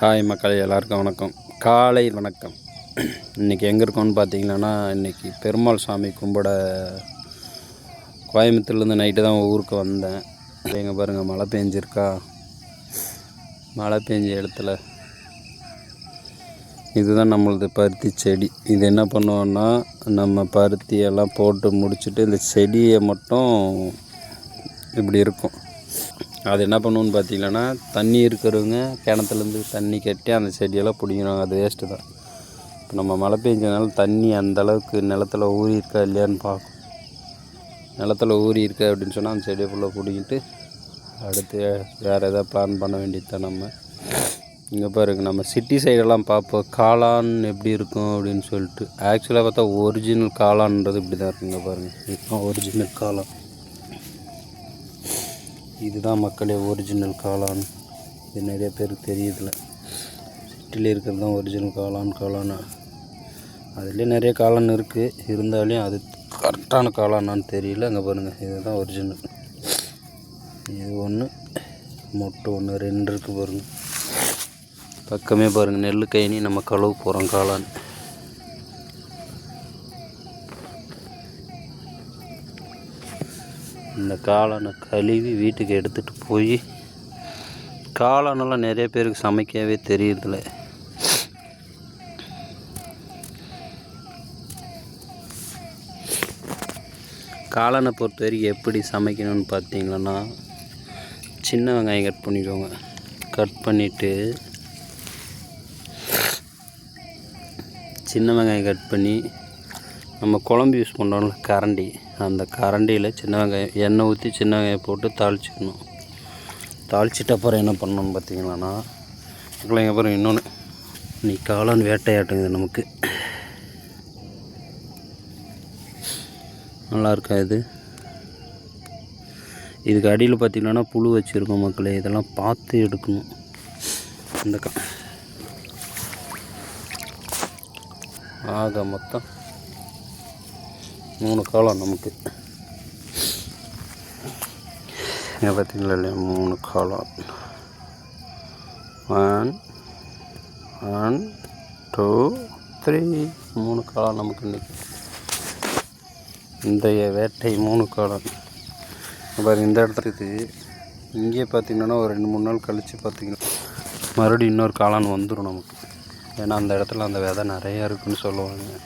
Hi மக்கள், எல்லாருக்கும் வணக்கம். காலை வணக்கம். இன்றைக்கி எங்கே இருக்கோன்னு பார்த்தீங்கன்னா, இன்றைக்கி பெருமாள் சாமி கும்பிட கோயம்புத்தூர்லேருந்து நைட்டு தான் ஊருக்கு வந்தேன். எங்கே பாருங்கள், மழை பெஞ்சிருக்கா. மழை பெஞ்ச இடத்துல இதுதான் நம்மளது பருத்தி செடி. இது என்ன பண்ணுவோன்னா, நம்ம பருத்தியெல்லாம் போட்டு முடிச்சுட்டு இந்த செடியை மட்டும் இப்படி இருக்கும். அது என்ன பண்ணுவோன்னு பார்த்தீங்கன்னா, தண்ணி இருக்கிறவங்க கிணத்துலேருந்து தண்ணி கட்டி அந்த செடியெல்லாம் பிடிங்கிறாங்க. அது வேஸ்ட்டு தான். இப்போ நம்ம மழை பெஞ்சதுனால தண்ணி அந்தளவுக்கு நிலத்தில் ஊறி இருக்கா இல்லையான்னு பார்க்கும். நிலத்தில் ஊறி இருக்கா அப்படின்னு சொன்னால் அந்த செடியை ஃபுல்லாக பிடிங்கிட்டு அடுத்து வேறு எதாவது பிளான் பண்ண வேண்டியது தான். நம்ம இங்கே பாருங்க, நம்ம சிட்டி சைடெல்லாம் பார்ப்போம் காளான் எப்படி இருக்கும் அப்படின்னு சொல்லிட்டு. ஆக்சுவலாக பார்த்தா ஒரிஜினல் காளான்ன்றது இப்படி தான் இருக்குங்க. பாருங்கள், இதுதான் ஒரிஜினல் காளான். இதுதான் மக்களே ஒரிஜினல் காளான். இது நிறைய பேருக்கு தெரியுதில்ல. சிட்டியில் இருக்கிறது தான் ஒரிஜினல் காளான். அதுலேயே நிறைய காளான் இருக்குது. இருந்தாலும் அது கரெக்டான காளானான்னு தெரியல. அங்கே பாருங்கள், இதுதான் ஒரிஜினல். இது ஒன்று மொட்டை ஒன்று 2 இருக்குது பாருங்கள். பக்கமே பாருங்கள், நெல் கைனி நம்ம கழுவு போகிறோம் காளான். இந்த காளானை கழுவி வீட்டுக்கு எடுத்துகிட்டு போய், காளானெல்லாம் நிறைய பேருக்கு சமைக்கவே தெரியறதில்ல. காளானை பொறுத்த வரைக்கும் எப்படி சமைக்கணும்னு பார்த்தீங்கன்னா, சின்ன வெங்காயம் கட் பண்ணிடுவோங்க. கட் பண்ணிவிட்டு சின்ன வெங்காயம் கட் பண்ணி நம்ம குழம்பு யூஸ் பண்ணுறோம்ல கரண்டி, அந்த கரண்டியில் சின்ன வெங்காயம் எண்ணெய் ஊற்றி சின்ன வெங்காயம் போட்டு தாளிச்சிக்கணும். தாளிச்சிட்டு அப்புறம் என்ன பண்ணணும்னு பார்த்தீங்கன்னா, பிள்ளைங்க அப்புறம் இன்னொன்று, நீ காளான் வேட்டையாட்டுங்குது நமக்கு. நல்லா இருக்கா இது? இதுக்கு அடியில் பார்த்திங்கன்னா புழு வச்சுருக்கோம் மக்களே. இதெல்லாம் பார்த்து எடுக்கணும். இந்த ஆக மொத்தம் 3 காளான் நமக்கு. இங்கே பார்த்தீங்களா இல்லையா, 3 காளான். 1 2 3 3 காளான் நமக்கு இன்றைக்கி. இந்த வேட்டை 3 காளான். பாருங்கள், இந்த இடத்துல இது இங்கே பார்த்திங்கன்னா ஒரு 2-3 நாள் கழித்து பார்த்திங்கன்னா மறுபடியும் இன்னொரு காளான் வந்துடும் நமக்கு. ஏன்னா அந்த இடத்துல அந்த விதை நிறையா இருக்குதுன்னு சொல்லுவாங்க.